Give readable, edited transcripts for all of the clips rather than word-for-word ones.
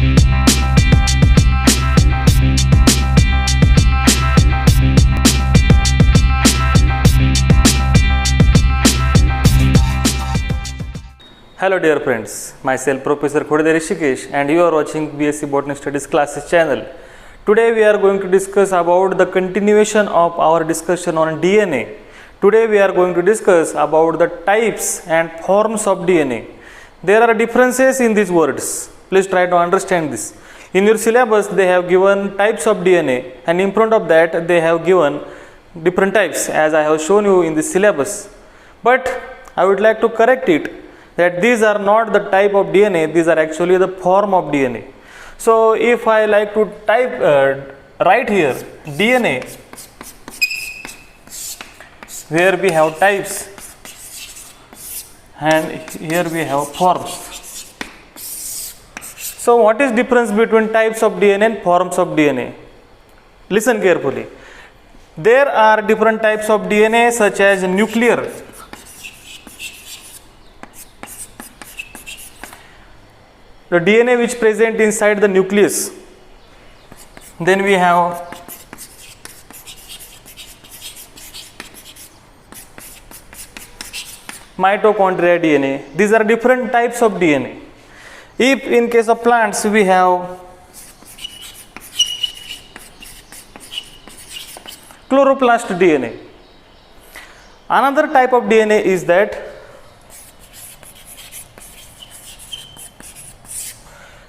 Hello dear friends, myself Professor Khodade Rishikesh and you are watching BSc Botany Studies classes channel. Today we are going to discuss about the continuation of our discussion on DNA. Today we are going to discuss about the types and forms of DNA. There are differences in these words. Please try to understand this. In your syllabus they have given types of DNA and in front of that they have given different types as I have shown you in the syllabus. But I would like to correct it that these are not the type of DNA, these are actually the form of DNA. So if I like to write here DNA, where we have types and here we have forms. So what is difference between types of DNA and forms of DNA? Listen carefully. There are different types of DNA such as nuclear, the DNA which present inside the nucleus. Then we have mitochondria DNA. These are different types of DNA. If in case of plants we have chloroplast DNA. Another type of DNA is that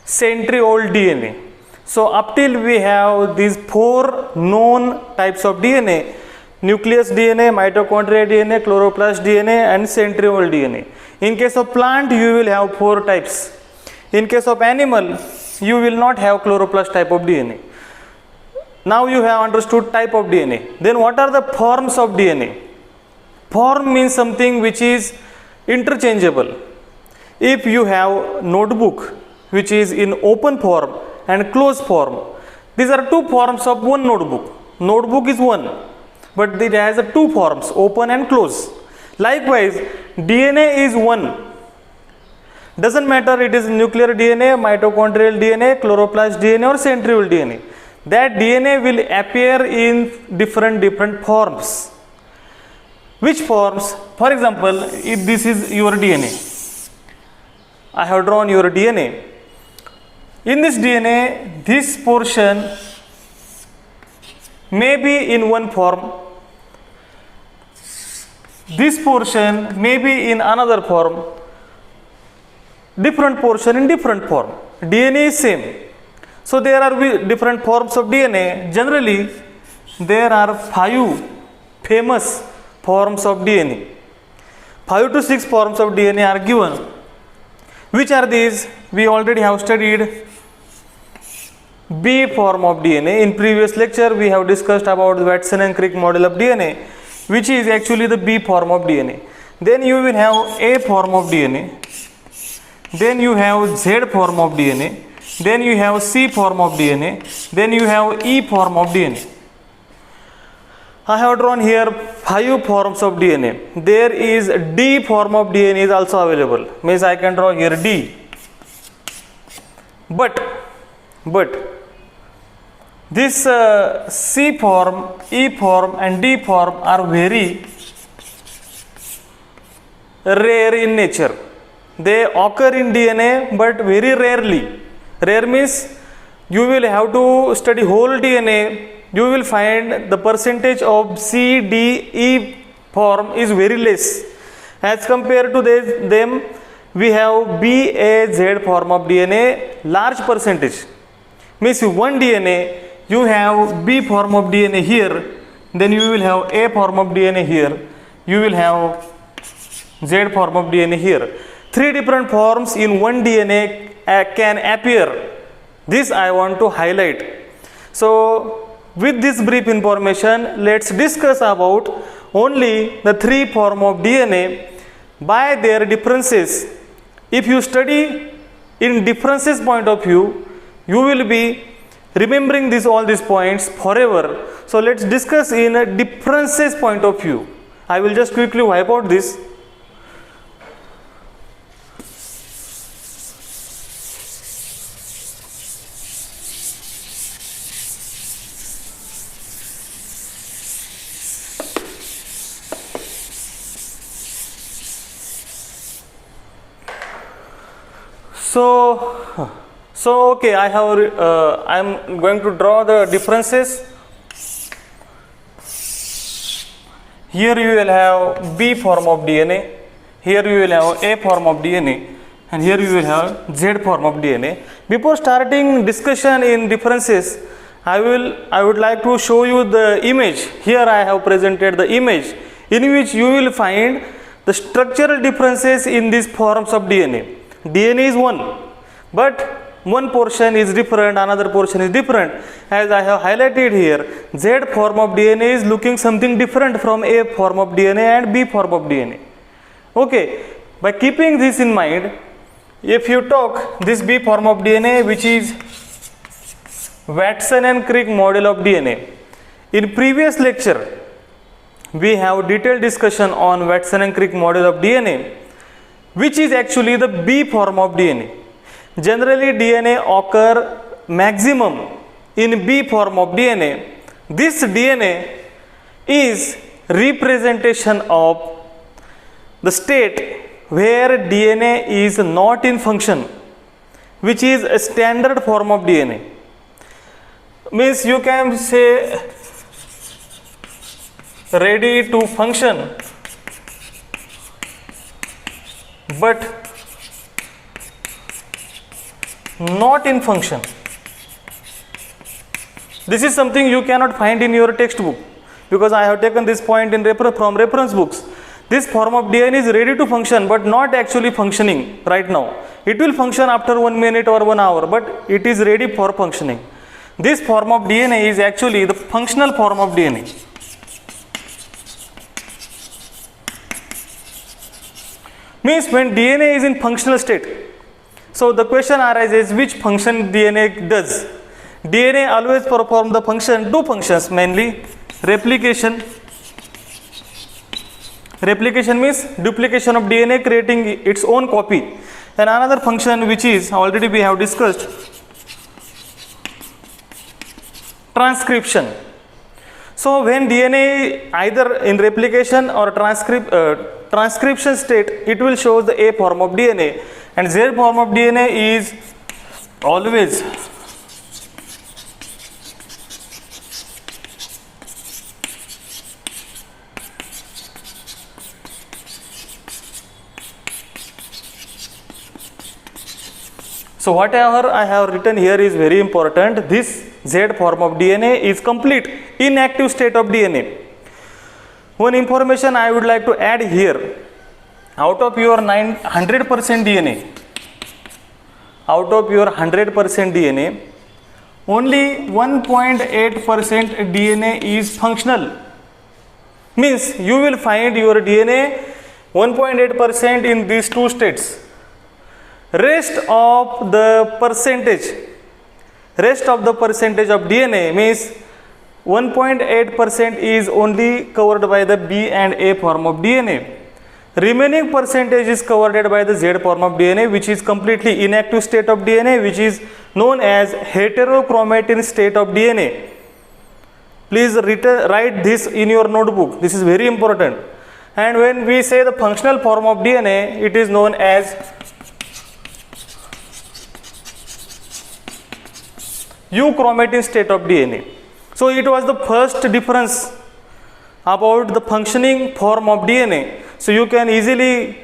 centriole DNA. So up till we have these four known types of DNA: nucleus DNA, mitochondria DNA, chloroplast DNA and centriole DNA. In case of plant you will have four types. In case of animal you will not have chloroplast type of DNA. Now you have understood type of DNA. Then what are the forms of DNA? Form means something which is interchangeable. If you have notebook which is in open form and closed form, these are two forms of one notebook. Notebook is one, but it has two forms, open and closed. Likewise, DNA is one. Doesn't matter it is nuclear DNA, mitochondrial DNA, chloroplast DNA or centriole DNA. That DNA will appear in different forms. Which forms? For example, if this is your DNA, I have drawn your DNA. In this DNA, this portion may be in one form, this portion may be in another form, different portion in different form. DNA is same. So there are different forms of DNA. Generally, there are 5 famous forms of DNA. 5 to 6 forms of DNA are given. Which are these? We already have studied B form of DNA. In previous lecture we have discussed about the Watson and Crick model of DNA, which is actually the B form of DNA. Then you will have A form of DNA. Then you have Z form of DNA. Then you have C form of DNA. Then you have E form of DNA. I have drawn here 5 forms of DNA. There is D form of DNA is also available. Means I can draw here D. But this C form, E form and D form are very rare in nature. They occur in DNA but very rarely. Rare means you will have to study whole DNA. You will find the percentage of C, D, E form is very less. As compared to them, we have B, A, Z form of DNA, large percentage. Means one DNA, you have B form of DNA here, then you will have A form of DNA here, you will have Z form of DNA here. 3 different forms in one DNA can appear. This I want to highlight. So with this brief information, let's discuss about only the 3 forms of DNA by their differences. If you study in differences point of view, you will be remembering all these points forever. So let's discuss in a differences point of view. I will just quickly wipe out this. So okay, I am going to draw the differences. Here you will have B form of DNA, here you will have A form of DNA, and here you will have Z form of DNA. Before starting discussion in differences, I would like to show you the image. Here I have presented the image in which you will find the structural differences in these forms of DNA. DNA is one, but one portion is different, another portion is different. As I have highlighted here, Z form of DNA is looking something different from A form of DNA and B form of DNA. Okay, by keeping this in mind, if you talk this B form of DNA, which is Watson and Crick model of DNA. In previous lecture, we have detailed discussion on Watson and Crick model of DNA, which is actually the B form of DNA. Generally, DNA occur maximum in B form of DNA. This DNA is representation of the state where DNA is not in function, which is a standard form of DNA. Means you can say ready to function, but not in function. This is something you cannot find in your textbook, because I have taken this point from reference books. This form of DNA is ready to function but not actually functioning right now. It will function after 1 minute or 1 hour, but it is ready for functioning. This form of DNA is actually the functional form of DNA. Means when DNA is in functional state, so the question arises, which function DNA does? DNA always perform the function, two functions mainly: replication. Replication means duplication of DNA, creating its own copy. And another function which is already we have discussed, transcription. So when DNA either in replication or transcription state, it will show the A form of DNA, and Z form of DNA is always so whatever I have written here is very important. This Z form of DNA is complete inactive state of DNA. One information I would like to add here: out of your 100% DNA, only 1.8% DNA is functional. Means you will find your DNA 1.8% in these two states. Rest of the percentage of DNA means 1.8% is only covered by the B and A form of DNA. Remaining percentage is covered by the Z form of DNA, which is completely inactive state of DNA, which is known as heterochromatin state of DNA. Please write this in your notebook. This is very important. And when we say the functional form of DNA, it is known as euchromatin state of DNA. So it was the first difference about the functioning form of DNA. So you can easily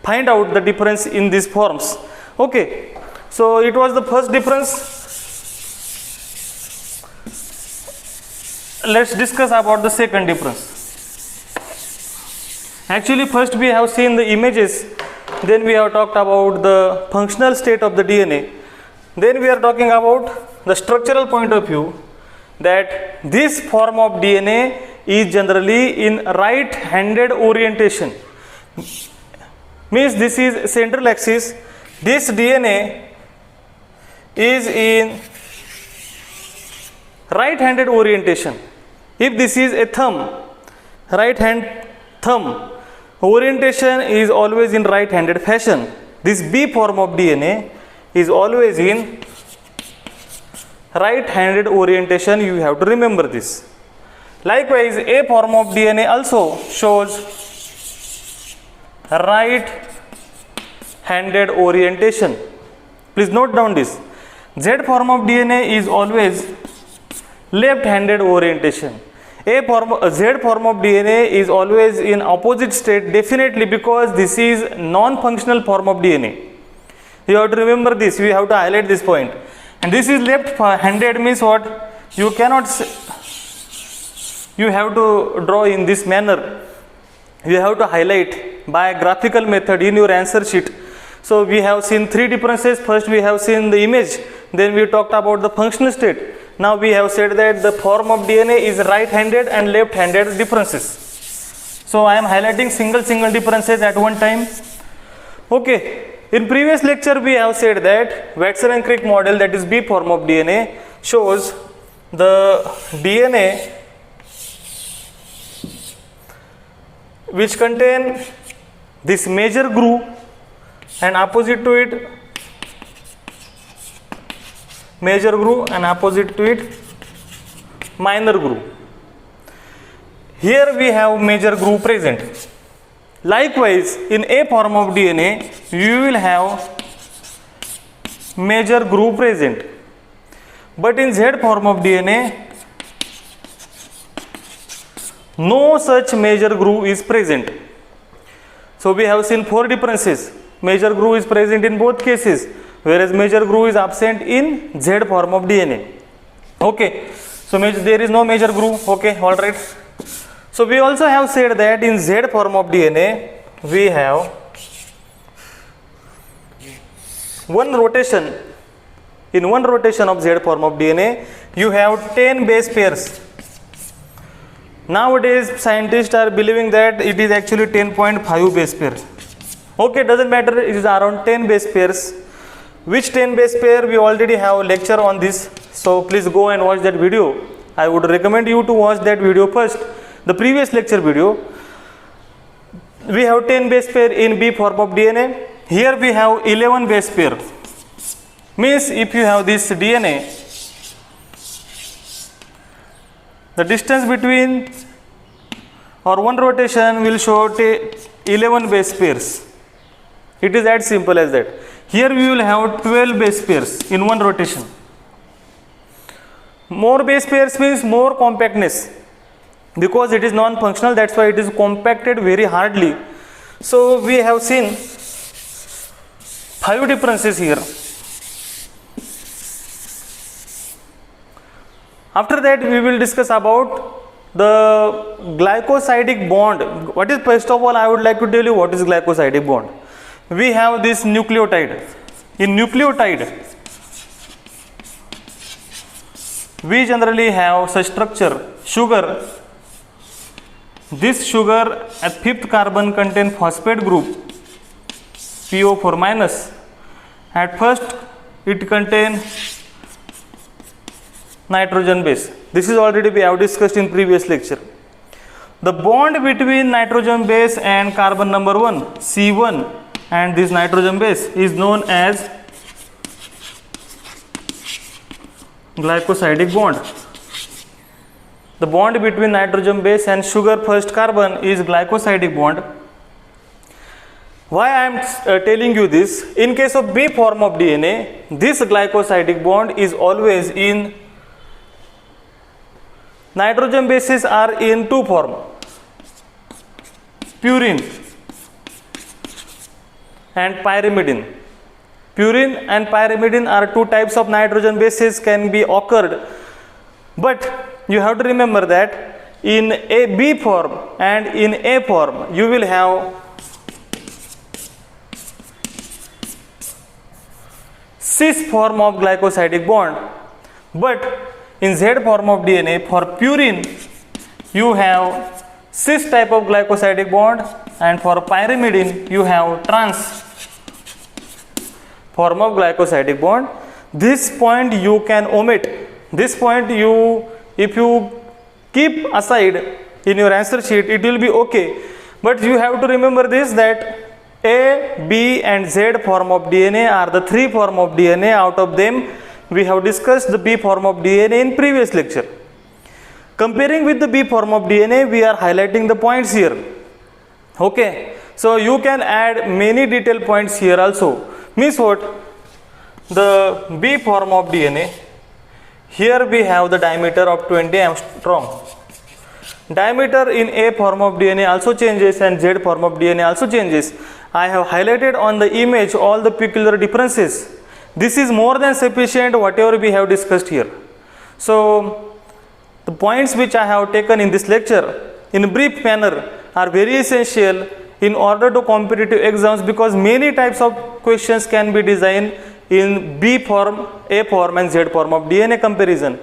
find out the difference in these forms. Okay, so it was the first difference. Let's discuss about the second difference. Actually, first we have seen the images, then we have talked about the functional state of the DNA. Then we are talking about the structural point of view, that this form of DNA is generally in right-handed orientation. Means this is central axis. This DNA is in right-handed orientation. If this is a thumb, right hand thumb, orientation is always in right-handed fashion. This B form of DNA is always in right-handed orientation. You have to remember this. Likewise, A form of DNA also shows right-handed orientation. Please note down this. Z form of DNA is always left-handed orientation. Z form of DNA is always in opposite state, definitely, because this is non-functional form of DNA. You have to remember this, we have to highlight this point. And this is left-handed means what? You cannot say, you have to draw in this manner. You have to highlight by graphical method in your answer sheet. So we have seen three differences. First we have seen the image, then we talked about the functional state. Now we have said that the form of DNA is right-handed and left-handed differences. So I am highlighting single differences at one time. Okay. In previous lecture we have said that Watson and Crick model, that is B form of DNA, shows the DNA which contain this major groove and opposite to it major groove and opposite to it minor groove. Here we have major groove present. Likewise, in A form of DNA, you will have major groove present. But in Z form of DNA, no such major groove is present. So we have seen four differences. Major groove is present in both cases, whereas major groove is absent in Z form of DNA. Okay, so there is no major groove. Okay, all right. So we also have said that in Z form of DNA, we have one rotation. In one rotation of Z form of DNA, you have 10 base pairs. Nowadays, scientists are believing that it is actually 10.5 base pairs. Okay, doesn't matter, it is around 10 base pairs. Which 10 base pair? We already have a lecture on this. So please go and watch that video. I would recommend you to watch that video first. The previous lecture video. We have 10 base pair in B form of DNA. Here we have 11 base pair. Means if you have this DNA, the distance between or one rotation will show 11 base pairs. It is as simple as that. Here we will have 12 base pairs in one rotation. More base pairs means more compactness. Because it is non-functional, that's why it is compacted very hardly. So we have seen 5 differences here. After that we will discuss about the glycosidic bond. What is, first of all, I would like to tell you what is glycosidic bond. We have this nucleotide. In nucleotide, we generally have such structure, sugar. This sugar at 5th carbon contain phosphate group, PO4 minus. At first it contain nitrogen base. This is already we have discussed in previous lecture. The bond between nitrogen base and carbon number 1, C1, and this nitrogen base is known as glycosidic bond. The bond between nitrogen base and sugar first carbon is glycosidic bond. Why I am telling you this? In case of B form of DNA, this glycosidic bond is always in nitrogen bases are in two forms, purine and pyrimidine. Purine and pyrimidine are two types of nitrogen bases can be occurred, but you have to remember that in a B form and in A form you will have cis form of glycosidic bond, but in Z form of DNA for purine you have cis type of glycosidic bond, and for pyrimidine you have trans form of glycosidic bond. This point you can omit. This point if you keep aside in your answer sheet, it will be okay. But you have to remember this, that A, B and Z form of DNA are the three form of DNA. Out of them we have discussed the B form of DNA in previous lecture. Comparing with the B form of DNA, we are highlighting the points here. Okay, so you can add many detailed points here also. Means what? the B form of DNA, here we have the diameter of 20 angstrom. Diameter in A form of DNA also changes and Z form of DNA also changes. I have highlighted on the image all the peculiar differences. This is more than sufficient whatever we have discussed here. So the points which I have taken in this lecture in brief manner are very essential in order to competitive exams, because many types of questions can be designed in B form, A form and Z form of DNA comparison.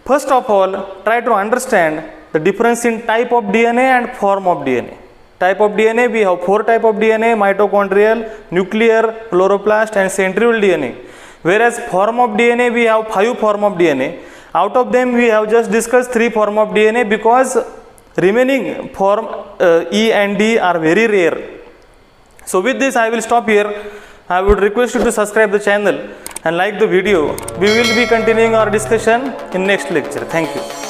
First of all, try to understand the difference in type of DNA and form of DNA. Type of DNA, we have 4 type of DNA: mitochondrial, nuclear, chloroplast and centriole DNA. Whereas form of DNA, we have 5 form of DNA. Out of them we have just discussed 3 form of DNA, because remaining form E and D are very rare. So with this I will stop here. I would request you to subscribe the channel and like the video. We will be continuing our discussion in next lecture. Thank you.